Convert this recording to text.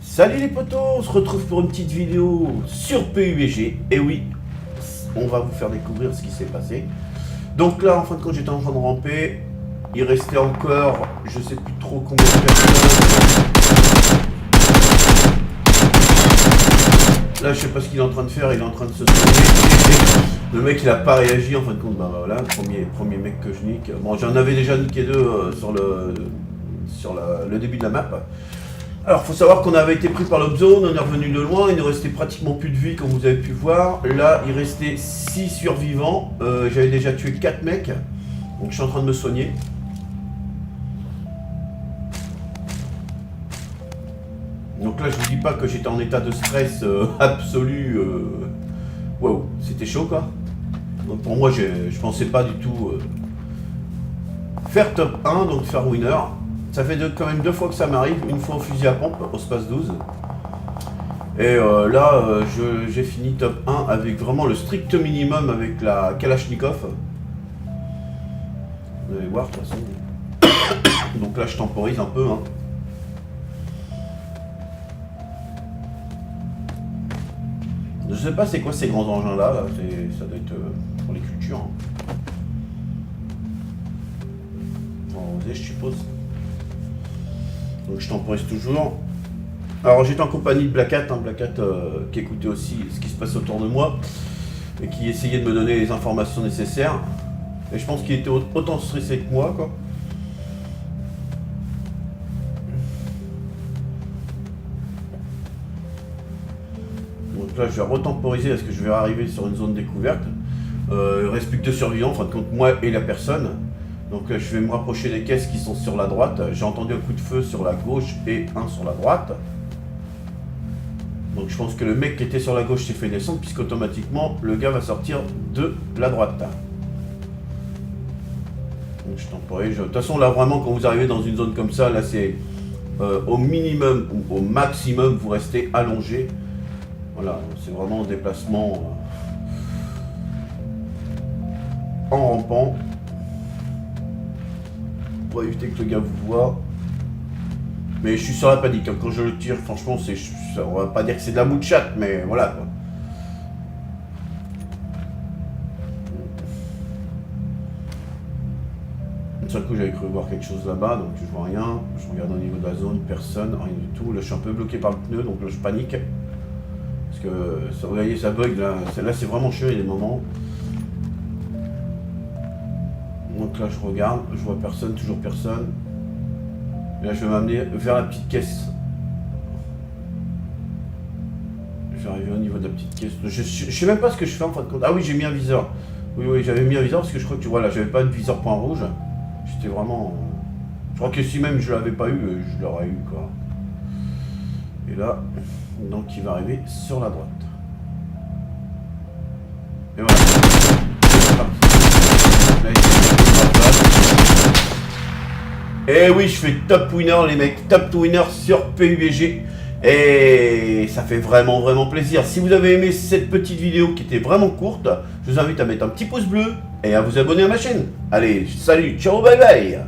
Salut les potos, on se retrouve pour une petite vidéo sur PUBG. Et oui, on va vous faire découvrir ce qui s'est passé. Donc là, en fin de compte, j'étais en train de ramper. Il restait encore, je sais plus trop combien de personnes. Là, je sais pas ce qu'il est en train de faire, il est en train de se soigner. Le mec, il a pas réagi, en fin de compte, bah voilà, premier mec que je nique. Bon, j'en avais déjà niqué deux sur le début de la map. Alors, faut savoir qu'on avait été pris par l'Obzone, on est revenu de loin, il ne restait pratiquement plus de vie, comme vous avez pu voir. Là, il restait 6 survivants, j'avais déjà tué 4 mecs, donc je suis en train de me soigner. Donc là, je vous dis pas que j'étais en état de stress absolu. Waouh, c'était chaud quoi. Donc pour moi, je pensais pas du tout faire top 1, donc faire winner. Ça fait quand même 2 fois que ça m'arrive, une fois au fusil à pompe, au space 12. Et là, j'ai fini top 1 avec vraiment le strict minimum avec la Kalachnikov. Vous allez voir de toute façon. Donc là, je temporise un peu. Hein. Je sais pas c'est quoi ces grands engins là, ça doit être pour les cultures. Hein. Je suppose. Donc je temporise toujours. Alors j'étais en compagnie de Black Hat, hein, Black Hat qui écoutait aussi ce qui se passe autour de moi et qui essayait de me donner les informations nécessaires. Et je pense qu'il était autant stressé que moi quoi. Donc là je vais retemporiser parce que je vais arriver sur une zone découverte. Il reste plus que 2 survivants, en fin de compte moi et la personne. Donc je vais me rapprocher des caisses qui sont sur la droite. J'ai entendu un coup de feu sur la gauche et un sur la droite. Donc je pense que le mec qui était sur la gauche s'est fait descendre puisqu'automatiquement le gars va sortir de la droite. Donc je temporise. De toute façon là vraiment quand vous arrivez dans une zone comme ça, là c'est au minimum ou au maximum vous restez allongé. Voilà, c'est vraiment un déplacement en rampant. Pour éviter que le gars vous voit. Mais je suis sur la panique, hein. Quand je le tire, franchement, on va pas dire que c'est de la mouche chatte, mais voilà quoi. Un seul coup, j'avais cru voir quelque chose là-bas, donc je vois rien. Je regarde au niveau de la zone, personne, rien du tout. Là, je suis un peu bloqué par le pneu, donc là, je panique. Parce que, vous voyez, ça bug là. Là, c'est vraiment chiant, il y a des moments. Donc là je regarde, je vois personne, toujours personne. Et là je vais m'amener vers la petite caisse. Je vais arriver au niveau de la petite caisse. Je sais même pas ce que je fais en fin de compte. Ah oui, j'ai mis un viseur. Oui, j'avais mis un viseur parce que je crois que voilà, j'avais pas de viseur point rouge. J'étais vraiment. Je crois que si même je l'avais pas eu, je l'aurais eu quoi. Et là, donc il va arriver sur la droite. Et voilà. C'est parti. Et oui, je fais top winner les mecs, top winner sur PUBG. Et ça fait vraiment plaisir. Si vous avez aimé cette petite vidéo qui était vraiment courte, je vous invite à mettre un petit pouce bleu et à vous abonner à ma chaîne. Allez, salut, ciao, bye bye.